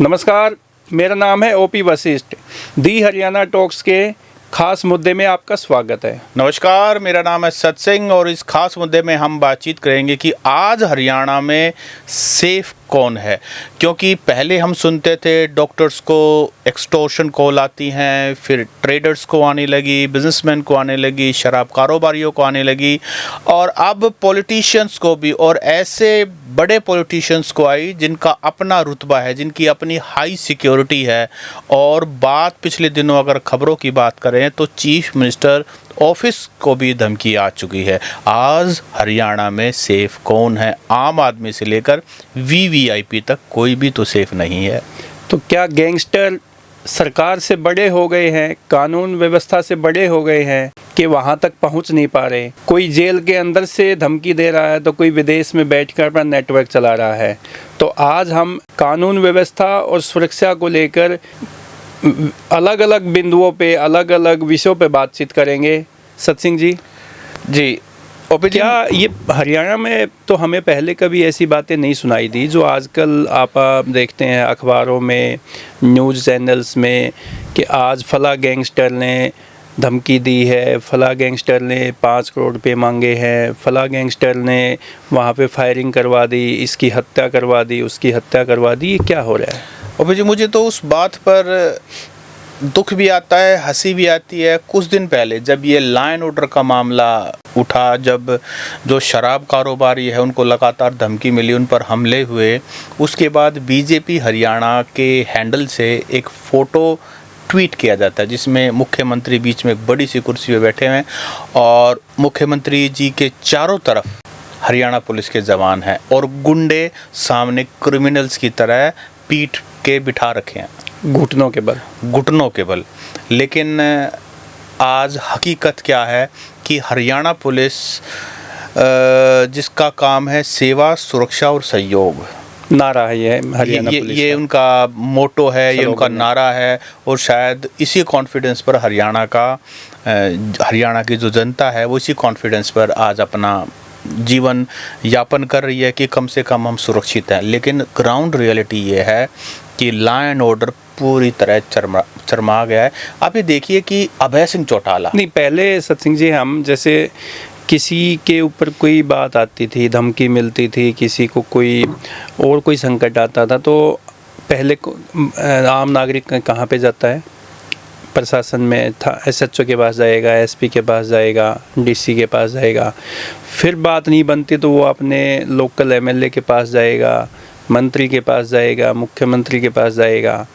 नमस्कार, मेरा नाम है ओपी वशिष्ठ। दी हरियाणा टॉक्स के खास मुद्दे में आपका स्वागत है। नमस्कार, मेरा नाम है सत्सिंह और इस खास मुद्दे में हम बातचीत करेंगे कि आज हरियाणा में सेफ कौन है। क्योंकि पहले हम सुनते थे डॉक्टर्स को एक्सटॉर्शन कॉल आती हैं, फिर ट्रेडर्स को आने लगी, बिजनेसमैन को आने लगी, शराब कारोबारियों को आने लगी और अब पॉलिटिशियंस को भी, और ऐसे बड़े पॉलिटिशियंस को आई जिनका अपना रुतबा है, जिनकी अपनी हाई सिक्योरिटी है। और बात पिछले दिनों अगर खबरों की बात करें तो चीफ मिनिस्टर ऑफिस को भी धमकी आ चुकी है। आज हरियाणा में सेफ कौन है? आम आदमी से लेकर वीवीआईपी तक कोई भी तो सेफ नहीं है। तो क्या गैंगस्टर सरकार से बड़े हो गए हैं, कानून व्यवस्था से बड़े हो गए हैं कि वहां तक पहुंच नहीं पा रहे? कोई जेल के अंदर से धमकी दे रहा है तो कोई विदेश में बैठकर अपना नेटवर्क चला रहा है। तो आज हम कानून व्यवस्था और सुरक्षा को लेकर अलग अलग बिंदुओं पे, अलग अलग विषयों पे बातचीत करेंगे। सत्सिंह जी, क्या ये हरियाणा में तो हमें पहले कभी ऐसी बातें नहीं सुनाई दी जो आजकल आप देखते हैं अखबारों में, न्यूज़ चैनल्स में, कि आज फला गैंगस्टर ने धमकी दी है, फला गैंगस्टर ने 5 करोड़ रुपये मांगे हैं, फला गैंगस्टर ने वहाँ पे फायरिंग करवा दी, इसकी हत्या करवा दी, उसकी हत्या करवा दी। ये क्या हो रहा है? और जी मुझे तो उस बात पर दुख भी आता है, हंसी भी आती है। कुछ दिन पहले जब ये लॉ एंड ऑर्डर का मामला उठा, जब जो शराब कारोबारी है उनको लगातार धमकी मिली, उन पर हमले हुए, उसके बाद बीजेपी हरियाणा के हैंडल से एक फ़ोटो ट्वीट किया जाता है जिसमें मुख्यमंत्री बीच में एक बड़ी सी कुर्सी पे बैठे हुए हैं और मुख्यमंत्री जी के चारों तरफ हरियाणा पुलिस के जवान हैं और गुंडे सामने क्रिमिनल्स की तरह पीठ के बिठा रखे हैं, घुटनों के बल। लेकिन आज हकीकत क्या है कि हरियाणा पुलिस जिसका काम है सेवा, सुरक्षा और सहयोग, नारा है ये हरियाणा पुलिस ये उनका मोटो है, ये उनका नारा है। और शायद इसी कॉन्फिडेंस पर हरियाणा की जो जनता है वो इसी कॉन्फिडेंस पर आज अपना जीवन यापन कर रही है कि कम से कम हम सुरक्षित हैं। लेकिन ग्राउंड रियलिटी ये है कि लॉ एंड ऑर्डर पूरी तरह चरमा गया है। आप ये देखिए कि अभय सिंह चौटाला, नहीं पहले सत्सिंह जी, हम जैसे किसी के ऊपर कोई बात आती थी, धमकी मिलती थी, किसी को कोई संकट आता था तो पहले आम नागरिक कहाँ पे जाता है? प्रशासन में था, एसएचओ के पास जाएगा, एसपी के पास जाएगा, डीसी के पास जाएगा। फिर बात नहीं बनती तो वो अपने लोकल एमएलए के पास जाएगा, मंत्री के पास जाएगा, मुख्यमंत्री के पास जाएगा।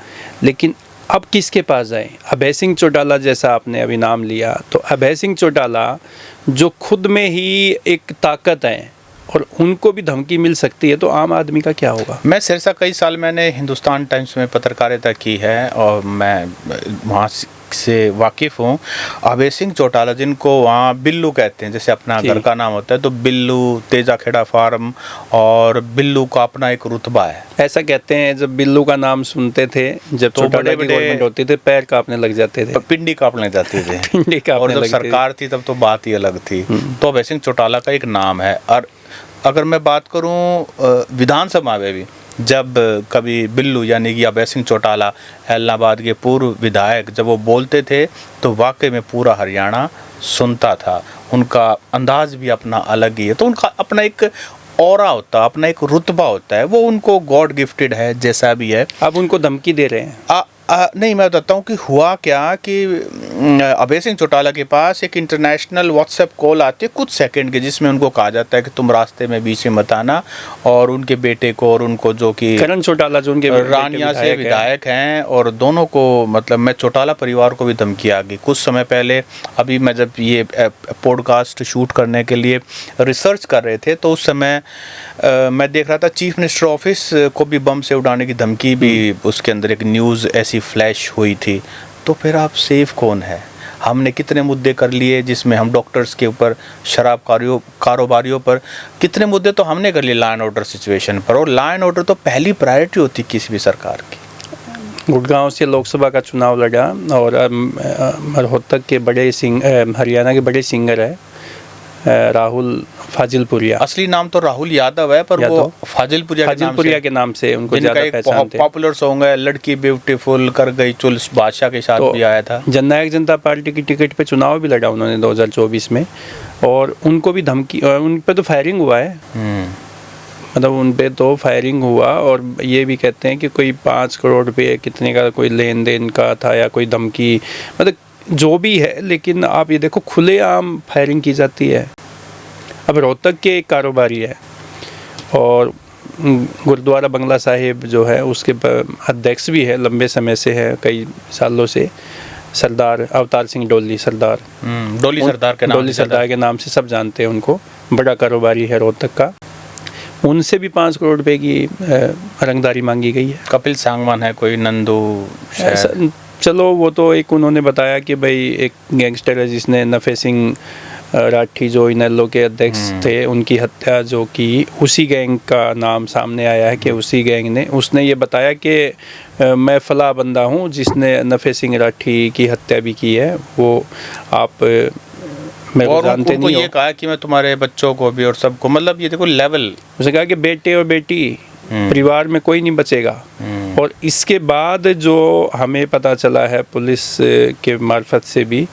लेकिन अब किसके पास जाए? अभय सिंह चौटाला जैसा आपने अभी नाम लिया, तो अभय सिंह चौटाला जो खुद में ही एक ताकत है और उनको भी धमकी मिल सकती है, तो आम आदमी का क्या होगा? मैं सिरसा कई साल मैंने हिंदुस्तान टाइम्स में पत्रकारिता की है और मैं वहाँ से वाकिफ़ हूँ। अभय सिंह चौटाला, जिनको वहाँ बिल्लू कहते हैं, जैसे अपना घर का नाम होता है, तो बिल्लू, तेजा खेड़ा फार्म, और बिल्लू का अपना एक रुतबा है। ऐसा कहते हैं जब बिल्लू का नाम सुनते थे, जब तो बड़े गवर्नमेंट होती थी, पैर कांपने लग जाते थे, पिंडी कांपने जाती थी पिंडी और जब सरकार थी तब तो बात ही अलग थी। तो अभय सिंह चौटाला का एक नाम है। और अगर मैं बात करूं विधानसभा में भी, जब कभी बिल्लू यानी कि अभय सिंह चौटाला, इलाहाबाद के पूर्व विधायक, जब वो बोलते थे तो वाकई में पूरा हरियाणा सुनता था। उनका अंदाज भी अपना अलग ही है, तो उनका अपना एक ऑरा होता है, अपना एक रुतबा होता है, वो उनको गॉड गिफ्टेड है जैसा भी है। अब उनको धमकी दे रहे हैं? नहीं, मैं बताता हूँ कि हुआ क्या कि अभय सिंह चौटाला के पास एक इंटरनेशनल व्हाट्सएप कॉल आती है कुछ सेकंड की, जिसमें उनको कहा जाता है कि तुम रास्ते में बीच में मत आना। और उनके बेटे को, और उनको जो कि करण चौटाला जो उनके रानिया से विधायक हैं, और दोनों को, मतलब मैं चौटाला परिवार को भी धमकी आ गई कुछ समय पहले। अभी मैं जब ये पॉडकास्ट शूट करने के लिए रिसर्च कर रहे थे तो उस समय मैं देख रहा था चीफ मिनिस्टर ऑफिस को भी बम से उड़ाने की धमकी भी, उसके अंदर एक न्यूज़ ऐसी फ्लैश हुई थी। तो फिर आप सेफ कौन है? हमने कितने मुद्दे कर लिए जिसमें हम डॉक्टर्स के ऊपर, शराब कारोबारियों पर कितने मुद्दे तो हमने कर लिए लॉ एंड ऑर्डर सिचुएशन पर। और लॉ एंड ऑर्डर तो पहली प्रायोरिटी होती किसी भी सरकार की। गुड़गांव से लोकसभा का चुनाव लड़ा और रोहतक के बड़े हरियाणा के बड़े सिंगर है राहुल फाजिलपुरिया। असली नाम तो राहुल यादव है, पर वो फाजिलपुरिया के नाम से उनको जिनका ज़्यादा एक पहचानते हैं। पॉपुलर सॉन्ग है लड़की ब्यूटीफुल कर गई चुल बादशाह के साथ तो भी आया था। जननायक जनता पार्टी की टिकट पे चुनाव भी लड़ा उन्होंने 2024 में, और उनको भी धमकी, उन पे तो फायरिंग हुआ है, मतलब उन पे तो फायरिंग हुआ, और ये भी कहते हैं कि कोई 5 करोड़ रुपये कितने का कोई लेन देन का था या कोई धमकी, मतलब जो भी है। लेकिन आप ये देखो खुलेआम फायरिंग की जाती है। अब रोहतक के एक कारोबारी है और गुरुद्वारा बंगला साहिब जो है उसके अध्यक्ष भी है, लंबे समय से है, कई सालों से, सरदार अवतार सिंह डोली सरदार, डोली सरदार के नाम से सब जानते हैं उनको, बड़ा कारोबारी है रोहतक का। उनसे भी 5 करोड़ रुपए की रंगदारी मांगी गई है। कपिल सांगवान है कोई, नंदू, चलो वो तो एक उन्होंने बताया कि भाई एक गैंगस्टर है जिसने नफे सिंह राठी जो इनेलो के अध्यक्ष थे उनकी हत्या जो की, उसी गैंग का नाम सामने आया है कि उसी गैंग ने, उसने ये बताया कि मैं फला बंदा हूँ जिसने नफे सिंह राठी की हत्या भी की है, वो आप मैं और जानते उनको नहीं ये कहा कि मैं तुम्हारे बच्चों को भी और सबको, मतलब ये देखो लेवल, उसने कहा कि बेटे और बेटी परिवार में कोई नहीं बचेगा। और इसके बाद जो हमें पता चला है पुलिस के मार्फत से भी,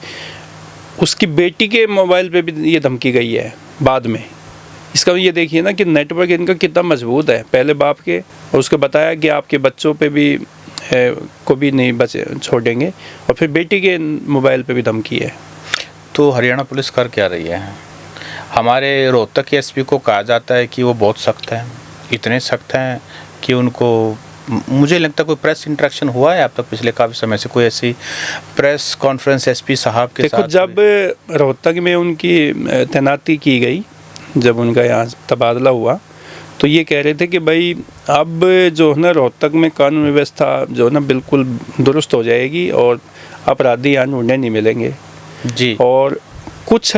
उसकी बेटी के मोबाइल पे भी ये धमकी गई है बाद में। इसका ये देखिए ना कि नेटवर्क इनका कितना मजबूत है, पहले बाप के, और उसको बताया कि आपके बच्चों पे भी को भी नहीं बचे छोड़ेंगे, और फिर बेटी के मोबाइल पे भी धमकी है। तो हरियाणा पुलिस कर क्या रही है? हमारे रोहतक के एसपी को कहा जाता है कि वो बहुत सख्त हैं, इतने सख्त हैं कि उनको, मुझे लगता है कोई प्रेस इंटरेक्शन हुआ है अब तक पिछले काफ़ी समय से, कोई ऐसी प्रेस कॉन्फ्रेंस एसपी साहब के साथ? देखो जब रोहतक में उनकी तैनाती की गई, जब उनका यहाँ तबादला हुआ, तो ये कह रहे थे कि भाई अब जो है ना रोहतक में कानून व्यवस्था जो है ना बिल्कुल दुरुस्त हो जाएगी और अपराधी यहाँ ढूंढने नहीं मिलेंगे जी। और कुछ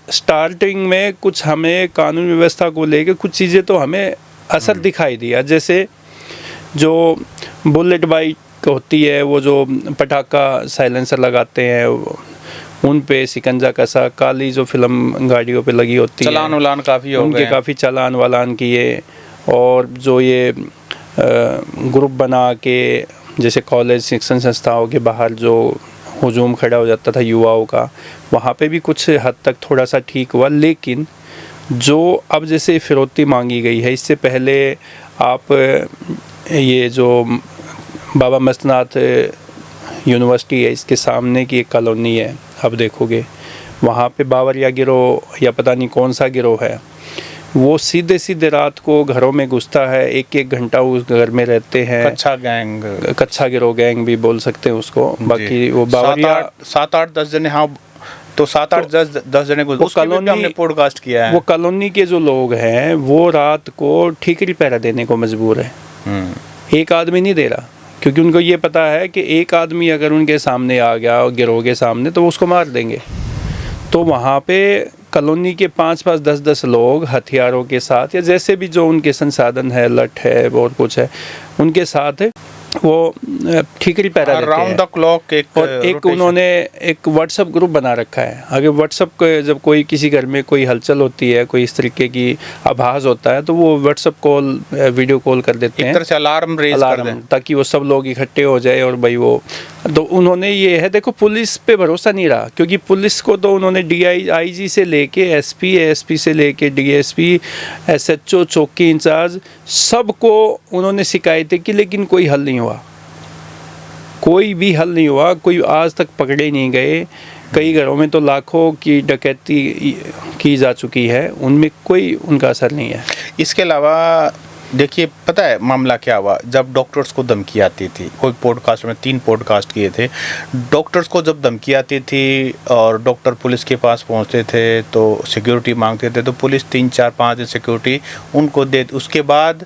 स्टार्टिंग में कुछ हमें कानून व्यवस्था को लेकर कुछ चीज़ें तो हमें असर दिखाई दिया, जैसे जो बुलेट बाइक होती है, वो जो पटाखा साइलेंसर लगाते हैं उन पे शिकंजा कसा, काली जो फिल्म गाड़ियों पे लगी होती है, चलान वलान काफ़ी हो उनके काफ़ी चालान वालान किए, और जो ये ग्रुप बना के जैसे कॉलेज शिक्षण संस्थाओं के बाहर जो हुजूम खड़ा हो जाता था युवाओं का, वहाँ पे भी कुछ हद तक थोड़ा सा ठीक हुआ। लेकिन जो अब जैसे फिरौती मांगी गई है, इससे पहले आप ये जो बाबा मस्तनाथ यूनिवर्सिटी है इसके सामने की एक कॉलोनी है, अब देखोगे वहाँ पे बावरिया गिरोह या पता नहीं कौन सा गिरोह है, वो सीधे सीधे रात को घरों में घुसता है, 1-1 घंटा उस घर में रहते हैं। कच्चा गिरोह गैंग भी बोल सकते हैं उसको। बाकी वो बावरिया 7-8-10 जने, हाँ तो 7-8-10 जने को हमने पॉडकास्ट किया है। वो कॉलोनी के जो लोग हैं वो रात को ठीकरी पहरा देने को मजबूर है, एक आदमी नहीं दे रहा, क्योंकि उनको ये पता है कि एक आदमी अगर उनके सामने आ गया गिरोह के सामने तो वो उसको मार देंगे। तो वहाँ पे कॉलोनी के 5-5, 10-10 लोग हथियारों के साथ या जैसे भी जो उनके संसाधन है, लठ है और कुछ है, उनके साथ वो ठीकरी पहरा देते हैं राउंड द क्लॉक। एक उन्होंने एक व्हाट्सएप ग्रुप बना रखा है। अगर व्हाट्सएप को जब कोई किसी घर में कोई हलचल होती है, कोई इस तरीके की आभास होता है, तो वो व्हाट्सएप कॉल, वीडियो कॉल कर देते हैं, अलार्म, ताकि वो सब लोग इकट्ठे हो जाए। और भाई वो तो उन्होंने ये है, देखो पुलिस पे भरोसा नहीं रहा, क्योंकि पुलिस को तो उन्होंने DIG से लेके SP, ASP से लेके DSP, SHO, चौकी इंचार्ज, सबको उन्होंने शिकायतें की, लेकिन कोई हल नहीं हुआ, कोई भी हल नहीं हुआ, कोई आज तक पकड़े नहीं गए। कई घरों में तो लाखों की डकैती की जा चुकी है, उनमें कोई उनका असर नहीं है। इसके अलावा देखिए, पता है मामला क्या हुआ, जब डॉक्टर्स को धमकी आती थी, कोई पॉडकास्ट में 3 पॉडकास्ट किए थे, डॉक्टर्स को जब धमकी आती थी और डॉक्टर पुलिस के पास पहुंचते थे तो सिक्योरिटी मांगते थे, तो पुलिस 3-4-5 दिन सिक्योरिटी उनको दे, उसके बाद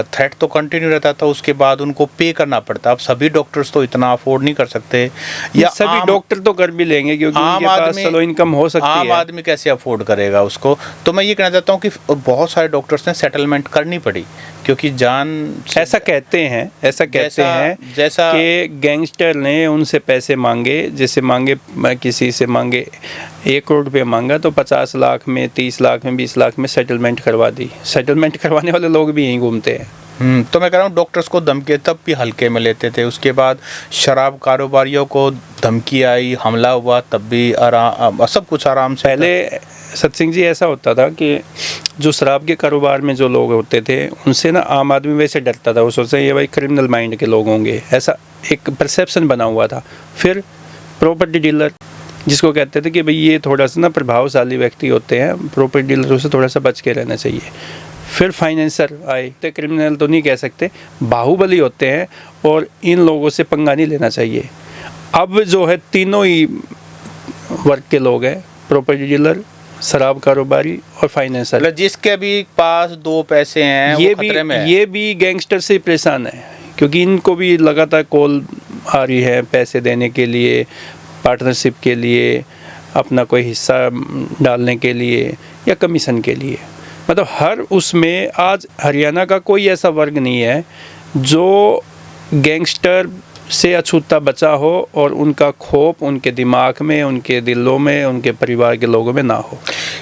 थ्रेट तो कंटिन्यू रहता था, उसके बाद उनको पे करना पड़ता। अब सभी डॉक्टर्स तो इतना अफोर्ड नहीं कर सकते, या सभी डॉक्टर तो कर भी लेंगे क्योंकि उनके पास चलो इनकम हो सकती है, आम आदमी कैसे अफोर्ड करेगा उसको। तो मैं ये कहना चाहता हूँ कि बहुत सारे डॉक्टर्स ने सेटलमेंट करनी पड़ी, क्योंकि जान ऐसा कहते हैं जैसा कि गैंगस्टर ने उनसे पैसे मांगे, जैसे मांगे किसी से मांगे 1 करोड़ रुपये मांगा तो 50 लाख में, 30 लाख में, 20 लाख में सेटलमेंट करवा दी। सेटलमेंट करवाने वाले लोग भी यहीं घूमते हैं। तो मैं कह रहा हूँ डॉक्टर्स को धमकी तब भी हल्के में लेते थे, उसके बाद शराब कारोबारियों को धमकी आई, हमला हुआ, तब भी आराम, सब कुछ आराम से। पहले सत्सिंग जी ऐसा होता था कि जो शराब के कारोबार में जो लोग होते थे उनसे ना आम आदमी वैसे डरता था, वो सोचते ये भाई क्रिमिनल माइंड के लोग होंगे, ऐसा एक परसेप्शन बना हुआ था। फिर प्रॉपर्टी डीलर जिसको कहते थे कि भाई ये थोड़ा सा ना प्रभावशाली व्यक्ति होते हैं, प्रॉपर्टी डीलरों से थोड़ा सा बच के रहना चाहिए। फिर फाइनेंसर आए, तो क्रिमिनल तो नहीं कह सकते, बाहुबली होते हैं और इन लोगों से पंगा नहीं लेना चाहिए। अब जो है तीनों ही वर्ग के लोग हैं, प्रॉपर्टी डीलर, शराब कारोबारी और फाइनेंसर। मतलब जिसके भी पास 2 पैसे हैं वो खतरे में है। ये भी गैंगस्टर से परेशान है, क्योंकि इनको भी लगातार कॉल आ रही है पैसे देने के लिए, पार्टनरशिप के लिए, अपना कोई हिस्सा डालने के लिए या कमीशन के लिए। मतलब हर उसमें आज हरियाणा का कोई ऐसा वर्ग नहीं है जो गैंगस्टर से अछूता बचा हो और उनका खौफ उनके दिमाग में, उनके दिलों में, उनके परिवार के लोगों में ना हो।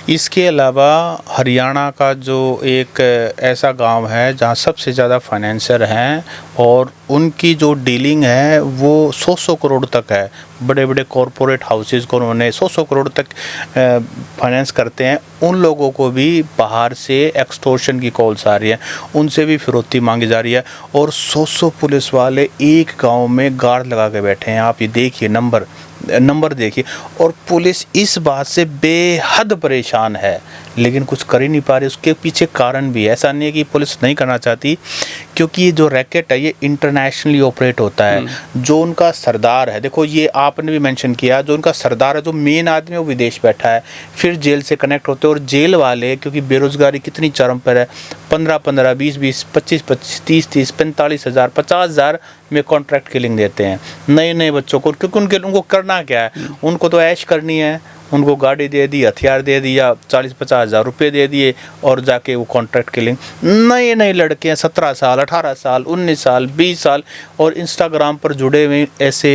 इसके अलावा हरियाणा का जो एक ऐसा गांव है जहां सबसे ज़्यादा फाइनेंसर हैं और उनकी जो डीलिंग है वो 100 करोड़ तक है। बड़े बड़े कॉरपोरेट हाउसेस को उन्होंने 100 करोड़ तक फाइनेंस करते हैं। उन लोगों को भी बाहर से एक्सटॉर्शन की कॉल्स आ रही है, उनसे भी फिरौती मांगी जा रही है और 100 पुलिस वाले एक गांव में गार्ड लगा के बैठे हैं। आप ये देखिए, नंबर देखिए। और पुलिस इस बात से बेहद परेशान है लेकिन कुछ कर ही नहीं पा रही। उसके पीछे कारण भी है, ऐसा नहीं है कि पुलिस नहीं करना चाहती, क्योंकि ये जो रैकेट है ये इंटरनेशनली ऑपरेट होता है। जो उनका सरदार है, देखो ये आपने भी मेंशन किया, जो उनका सरदार है, जो मेन आदमी है वो विदेश बैठा है, फिर जेल से कनेक्ट होते हैं और जेल वाले, क्योंकि बेरोजगारी कितनी चरम पर है, 15-15, 20-20, 25-25, 30-30, 45,000, 50,000 में कॉन्ट्रैक्ट किलिंग देते हैं नए बच्चों को, क्योंकि उनको करना क्या है, उनको तो ऐश करनी है। उनको गाड़ी दे दी, हथियार दे दिया, 40-50 हज़ार रुपये दे दिए और जाके वो कॉन्ट्रैक्ट किलिंग। नए लड़के हैं, 17 साल, 18 साल, 19 साल, 20 साल, और इंस्टाग्राम पर जुड़े हुए ऐसे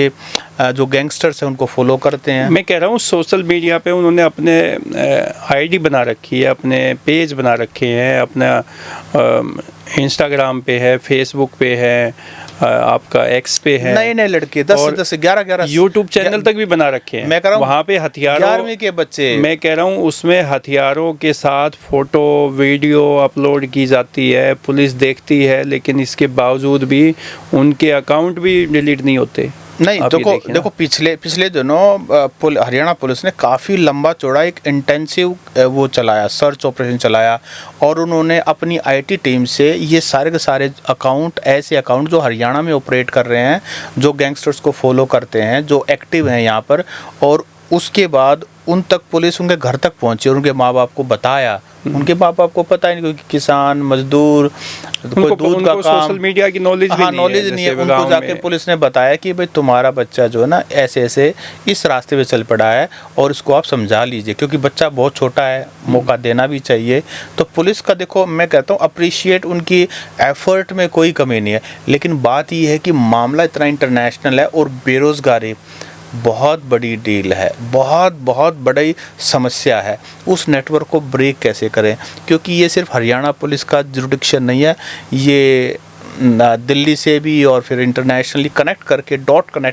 जो गैंगस्टर्स हैं उनको फॉलो करते हैं। मैं कह रहा हूँ सोशल मीडिया पे उन्होंने अपने आईडी बना रखी है, अपने पेज बना रखे हैं, अपना इंस्टाग्राम पे है, फेसबुक पे है, आपका एक्स पे है, नए लड़के 10-10, 11-11 यूट्यूब चैनल तक भी बना रखे हैं। मैं कह रहा हूँ वहाँ पे हथियारों 11वीं के बच्चे, मैं कह रहा हूँ उसमें हथियारों के साथ फोटो वीडियो अपलोड की जाती है, पुलिस देखती है, लेकिन इसके बावजूद भी उनके अकाउंट भी डिलीट नहीं होते। नहीं, देखो पिछले दिनों हरियाणा पुलिस ने काफ़ी लंबा चौड़ा एक इंटेंसिव वो चलाया, सर्च ऑपरेशन चलाया, और उन्होंने अपनी आईटी टीम से ये सारे के सारे अकाउंट, ऐसे अकाउंट जो हरियाणा में ऑपरेट कर रहे हैं, जो गैंगस्टर्स को फॉलो करते हैं, जो एक्टिव हैं यहाँ पर, और उसके बाद उन तक पुलिस उनके घर तक पहुंची और उनके माँ बाप को बताया। उनके माँ बाप को पता ही नहीं, क्योंकि किसान मजदूर, कोई दूध का काम, सोशल मीडिया की नॉलेज भी नहीं है। उनको जाके पुलिस ने बताया कि भाई तुम्हारा बच्चा जो है ना ऐसे ऐसे इस रास्ते पे चल पड़ा है और इसको आप समझा लीजिए, क्योंकि बच्चा बहुत छोटा है, मौका देना भी चाहिए। तो पुलिस का देखो, मैं कहता हूँ अप्रिशिएट, उनकी एफर्ट में कोई कमी नहीं है, लेकिन बात ये है कि मामला इतना इंटरनेशनल है और बेरोज़गारी बहुत बड़ी डील है, बहुत बड़ी समस्या है। उस नेटवर्क को ब्रेक कैसे करें, क्योंकि ये सिर्फ हरियाणा पुलिस का जुरिडिक्शन नहीं है, ये दिल्ली से भी और फिर इंटरनेशनली कनेक्ट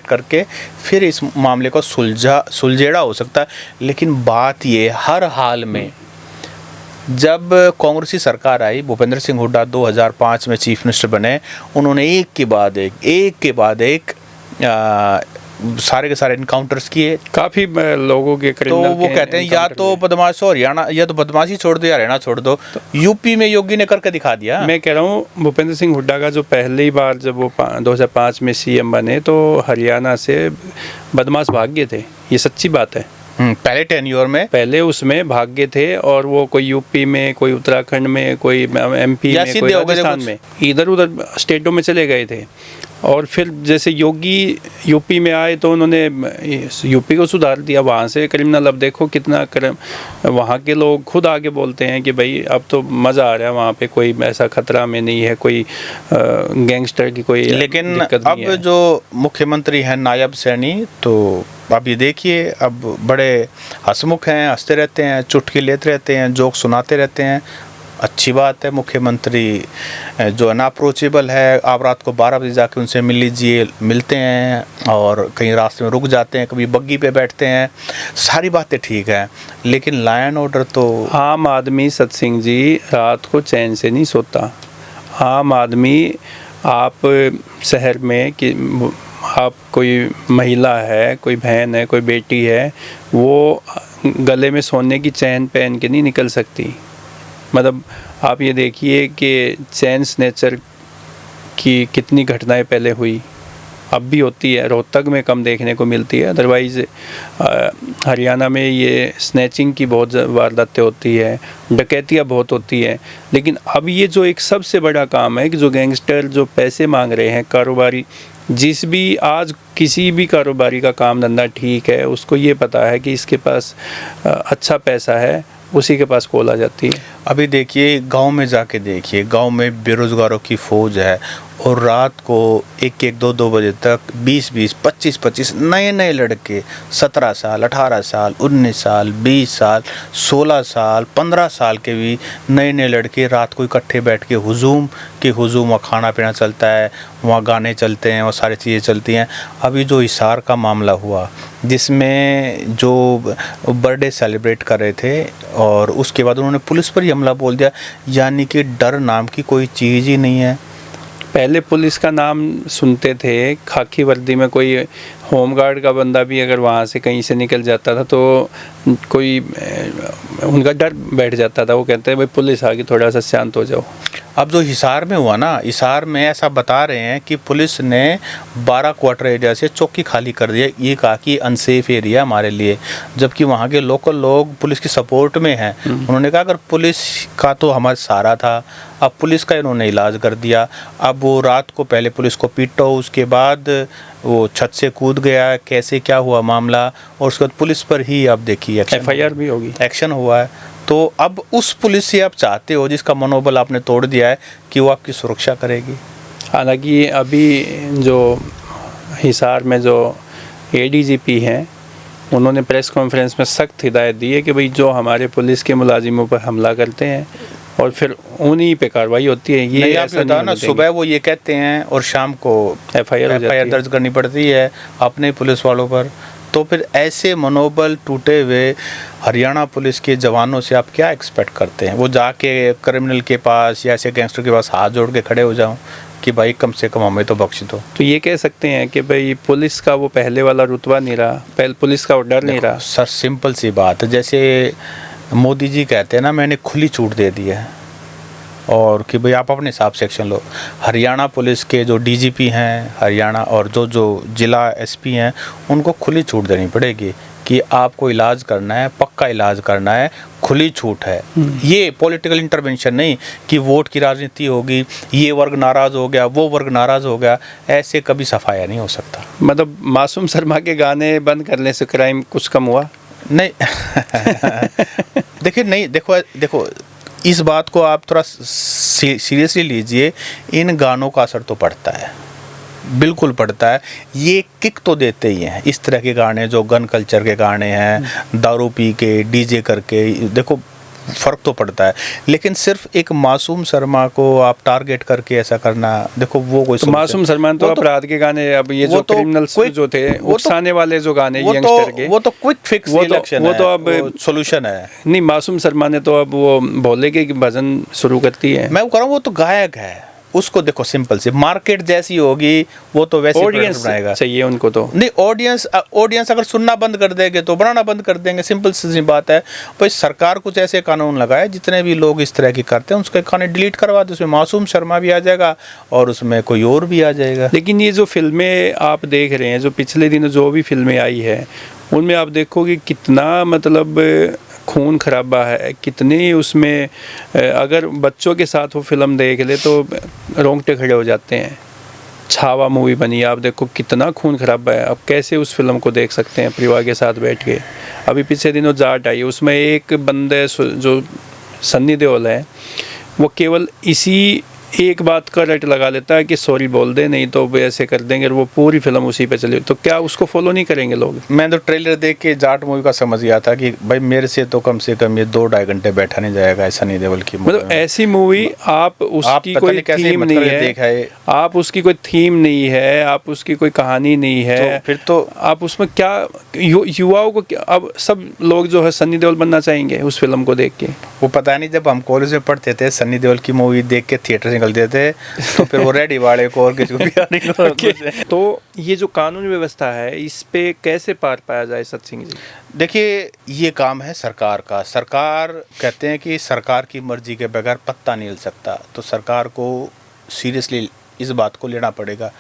करके फिर इस मामले को सुलझेड़ा हो सकता है। लेकिन बात ये हर हाल में, जब कांग्रेसी सरकार आई, भूपेंद्र सिंह हुड्डा 2005 में चीफ मिनिस्टर बने, उन्होंने एक के बाद एक सारे के सारे इनकाउंटर्स किए, काफ़ी लोगों के तो वो कहते हैं या तो बदमाश हो हरियाणा, या तो बदमाशी छोड़ दो या हरियाणा छोड़ दो। यूपी में योगी ने करके दिखा दिया। मैं कह रहा हूँ भूपेंद्र सिंह हुड्डा का जो पहली बार जब वो 2005 में सीएम बने तो हरियाणा से बदमाश भाग गए थे, ये सच्ची बात है। पहले टेन्योर में पहले उसमें भाग्य थे, और वो कोई यूपी में, कोई उत्तराखंड में, कोई एमपी या में, सीधे कोई हो गए थे राजस्थान कुछ। में, इधर उधर स्टेटों में चले गए थे। और फिर जैसे योगी यूपी में आए तो उन्होंने यूपी को सुधार दिया, वहाँ से क्रिमिनल अब देखो कितना वहाँ के लोग खुद आगे बोलते हैं कि भाई अब तो मज़ा आ रहा है, वहाँ पे कोई ऐसा खतरा में नहीं है, कोई गैंगस्टर की कोई लेकिन दिक्कत नहीं अब है। जो मुख्यमंत्री हैं नायब सैनी, तो अब ये देखिए अब बड़े हंसमुख हैं, हंसते रहते हैं, चुटकी लेते रहते हैं, जोक सुनाते रहते हैं। अच्छी बात है, मुख्यमंत्री जो अनअप्रोचेबल है, आप रात को 12 बजे जाके उनसे मिल लीजिए, मिलते हैं और कहीं रास्ते में रुक जाते हैं, कभी बग्गी पे बैठते हैं, सारी बातें ठीक है। लेकिन लॉ एंड ऑर्डर तो आम आदमी सतसिंह जी रात को चैन से नहीं सोता। आम आदमी, आप शहर में कि आप कोई महिला है, कोई बहन है, कोई बेटी है, वो गले में सोने की चैन पहन के नहीं निकल सकती। मतलब आप ये देखिए कि चैन स्नैचर की कितनी घटनाएं पहले हुई, अब भी होती है, रोहतक में कम देखने को मिलती है, अदरवाइज़ हरियाणा में ये स्नैचिंग की बहुत वारदातें होती है, डकैतियाँ बहुत होती है। लेकिन अब ये जो एक सबसे बड़ा काम है कि जो गैंगस्टर जो पैसे मांग रहे हैं, कारोबारी, जिस भी आज किसी भी कारोबारी का काम धंधा ठीक है, उसको ये पता है कि इसके पास अच्छा पैसा है, उसी के पास कॉल आ जाती है। अभी देखिए गांव में जाके देखिए, गांव में बेरोजगारों की फौज है और रात को 1-1, 2-2 बजे तक 20-20, 25-25 नए लड़के 17 साल, 18 साल, 19 साल, 20 साल, 16 साल, 15 साल के भी नए लड़के रात को इकट्ठे बैठ के हुजूम वहाँ खाना पीना चलता है, वहाँ गाने चलते हैं, वो सारी चीज़ें चलती हैं। अभी जो हिसार का मामला हुआ जिसमें जो बर्थडे सेलिब्रेट कर रहे थे और उसके बाद उन्होंने पुलिस पर ही हमला बोल दिया, यानी कि डर नाम की कोई चीज़ ही नहीं है। पहले पुलिस का नाम सुनते थे, खाकी वर्दी में कोई होमगार्ड का बंदा भी अगर वहाँ से कहीं से निकल जाता था तो कोई उनका डर बैठ जाता था, वो कहते हैं भाई पुलिस आ गई, थोड़ा सा शांत हो जाओ। अब जो हिसार में हुआ ना, हिसार में ऐसा बता रहे हैं कि पुलिस ने 12 क्वार्टर एरिया से चौकी खाली कर दिया, ये कहा कि अनसेफ एरिया हमारे लिए, जबकि वहाँ के लोकल लोग पुलिस की सपोर्ट में हैं। उन्होंने कहा अगर पुलिस का तो हमारा सहारा था, अब पुलिस का इन्होंने इलाज कर दिया। अब वो रात को पहले पुलिस को पीटो, उसके बाद वो छत से कूद गया, कैसे क्या हुआ मामला, और उसके बाद पुलिस पर ही अब देखिए FIR भी होगी, एक्शन हुआ है। तो अब उस पुलिस से आप चाहते हो जिसका मनोबल आपने तोड़ दिया है कि वो आपकी सुरक्षा करेगी। हालांकि अभी जो हिसार में जो ADGP हैं, उन्होंने प्रेस कॉन्फ्रेंस में सख्त हिदायत दी है कि भाई जो हमारे पुलिस के मुलाजिमों पर हमला करते हैं और फिर उन्हीं पे कार्रवाई होती है, ये ऐसा नहीं ना, सुबह वो ये कहते हैं और शाम को FIR दर्ज करनी पड़ती है अपने पुलिस वालों पर। तो फिर ऐसे मनोबल टूटे हुए हरियाणा पुलिस के जवानों से आप क्या एक्सपेक्ट करते हैं? वो जाके क्रिमिनल के पास या ऐसे गैंगस्टर के पास हाथ जोड़ के खड़े हो जाऊं कि भाई कम से कम हमें तो बख्श दो? तो ये कह सकते हैं कि भाई पुलिस का वो पहले वाला रुतबा नहीं रहा, पहले पुलिस का वो डर नहीं रहा। सर सिंपल सी बात है, जैसे मोदी जी कहते हैं ना, मैंने खुली छूट दे दी है और कि भाई आप अपने हिसाब से एक्शन लो। हरियाणा पुलिस के जो DGP हैं हरियाणा और जो जिला SP हैं, उनको खुली छूट देनी पड़ेगी कि आपको इलाज करना है, पक्का इलाज करना है, खुली छूट है। ये पॉलिटिकल इंटरवेंशन नहीं कि वोट की राजनीति होगी, ये वर्ग नाराज़ हो गया, वो वर्ग नाराज़ हो गया, ऐसे कभी सफाया नहीं हो सकता। मतलब मासूम शर्मा के गाने बंद करने से क्राइम कुछ कम हुआ? नहीं देखिए, नहीं, देखो इस बात को आप थोड़ा सीरियसली लीजिए, इन गानों का असर तो पड़ता है, बिल्कुल पड़ता है। ये किक तो देते ही हैं, इस तरह के गाने जो गन कल्चर के गाने हैं, दारू पी के DJ करके, देखो फ़र्क तो पड़ता है। लेकिन सिर्फ एक मासूम शर्मा को आप टारगेट करके ऐसा करना, देखो वो कोई तो मासूम शर्मा तो अपराध के गाने, अब ये जो क्रिमिनल्स जो थे उकसाने वाले जो गाने यंगस्टर के, वो तो क्विक फिक्स इलेक्शन है, वो तो अब सॉल्यूशन है। नहीं, मासूम शर्मा ने तो अब वो भोले के भजन शुरू करती है। मैं वो कह रहा हूँ, वो तो गायक है, उसको देखो सिंपल सी मार्केट जैसी होगी वो तो वैसे ऑडियंस बनाएगा, चाहिए उनको तो नहीं। ऑडियंस अगर सुनना बंद कर देंगे तो बनाना बंद कर देंगे, सिंपल सी बात है। भाई सरकार कुछ ऐसे कानून लगाए जितने भी लोग इस तरह की करते हैं उसके गाने डिलीट करवा दे, उसमें मासूम शर्मा भी आ जाएगा और उसमें कोई और भी आ जाएगा। लेकिन ये जो फिल्में आप देख रहे हैं, जो पिछले दिनों जो भी फिल्में आई है, उनमें आप देखो कि कितना मतलब खून खराबा है, कितने उसमें अगर बच्चों के साथ वो फिल्म देख ले तो रोंगटे खड़े हो जाते हैं। छावा मूवी बनी, आप देखो कितना खून खराबा है, अब कैसे उस फिल्म को देख सकते हैं परिवार के साथ बैठ के। अभी पिछले दिनों जाट आई, उसमें एक बंदे जो सन्नी देओल है, वो केवल इसी एक बात का रट लगा लेता है कि सॉरी बोल दे, नहीं तो वो ऐसे कर देंगे, और वो पूरी फिल्म उसी पे चली। तो क्या उसको फॉलो नहीं करेंगे लोग? मैं तो ट्रेलर देख के जाट मूवी का समझ गया था कि भाई मेरे से तो कम से कम ये 2-2.5 घंटे बैठा नहीं जाएगा सनी देओल की मूवी। मतलब ऐसी मूवी आप उसकी कोई थीम नहीं है, आप उसकी कोई थीम नहीं है, आप उसकी कोई कहानी नहीं है, तो फिर तो आप उसमें क्या युवाओं को अब सब लोग जो है सन्नी देओल बनना चाहेंगे उस फिल्म को देख के। वो पता नहीं, जब हम कॉलेज में पढ़ते थे सनी देओल की मूवी देख के थिएटर से निकलते थे तो फिर वो रेडी वाले को और किसी को भी नहीं। तो ये जो कानून व्यवस्था है, इस पे कैसे पार पाया जाए सत सिंह जी? देखिए, ये काम है सरकार का। सरकार कहते हैं कि सरकार की मर्जी के बगैर पत्ता नहीं हिल सकता, तो सरकार को सीरियसली इस बात को लेना पड़ेगा।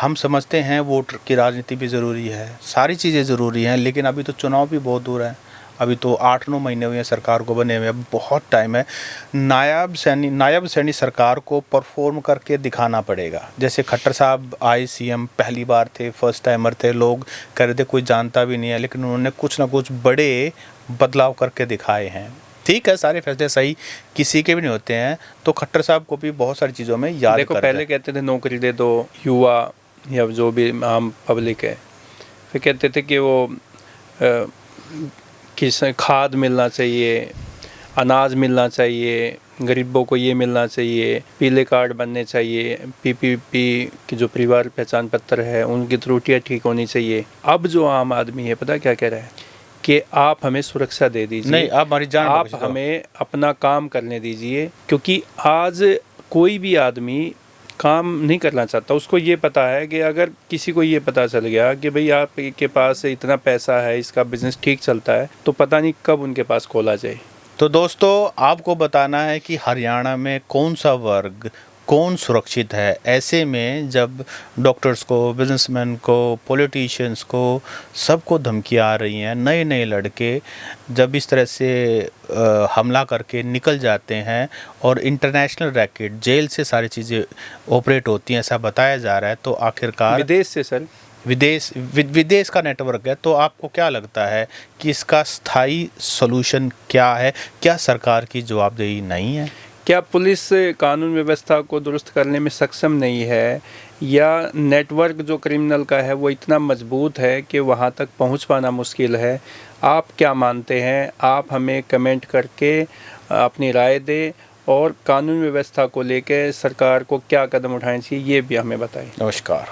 हम समझते हैं वोट की राजनीति भी ज़रूरी है, सारी चीज़ें ज़रूरी हैं, लेकिन अभी तो चुनाव भी बहुत दूर है। अभी तो 8-9 महीने हुए हैं सरकार को बने हुए, अब बहुत टाइम है। नायब सैनी सरकार को परफॉर्म करके दिखाना पड़ेगा। जैसे खट्टर साहब आए सीएम, पहली बार थे, फर्स्ट टाइमर थे, लोग कह रहे थे कोई जानता भी नहीं है, लेकिन उन्होंने कुछ ना कुछ बड़े बदलाव करके दिखाए हैं। ठीक है, सारे फैसले सही किसी के भी नहीं होते हैं, तो खट्टर साहब को भी बहुत सारी चीज़ों में याद देखो, पहले कहते थे नौकरी दे दो युवा या जो भी आम पब्लिक है, फिर कहते थे कि वो किस खाद मिलना चाहिए, अनाज मिलना चाहिए, गरीबों को ये मिलना चाहिए, पीले कार्ड बनने चाहिए, पीपीपी की जो परिवार पहचान पत्र है उनकी त्रुटियाँ ठीक होनी चाहिए। अब जो आम आदमी है पता क्या कह रहा है कि आप हमें सुरक्षा दे दीजिए, नहीं आप हमारी जान, आप हमें अपना काम करने दीजिए, क्योंकि आज कोई भी आदमी काम नहीं करना चाहता। उसको ये पता है कि अगर किसी को ये पता चल गया कि भाई आपके पास इतना पैसा है, इसका बिजनेस ठीक चलता है, तो पता नहीं कब उनके पास कॉल आ जाए। तो दोस्तों, आपको बताना है कि हरियाणा में कौन सा वर्ग कौन सुरक्षित है। ऐसे में जब डॉक्टर्स को, बिजनेसमैन को, पॉलिटिशियंस को, सबको धमकियाँ आ रही हैं, नए नए लड़के जब इस तरह से हमला करके निकल जाते हैं और इंटरनेशनल रैकेट जेल से सारी चीज़ें ऑपरेट होती हैं, ऐसा बताया जा रहा है, तो आखिरकार विदेश से सर, विदेश का नेटवर्क है। तो आपको क्या लगता है कि इसका स्थायी सॉल्यूशन क्या है? क्या सरकार की जवाबदेही नहीं है? क्या पुलिस कानून व्यवस्था को दुरुस्त करने में सक्षम नहीं है, या नेटवर्क जो क्रिमिनल का है वो इतना मजबूत है कि वहाँ तक पहुँच पाना मुश्किल है? आप क्या मानते हैं? आप हमें कमेंट करके अपनी राय दें, और कानून व्यवस्था को लेकर सरकार को क्या कदम उठाने चाहिए ये भी हमें बताएं। नमस्कार।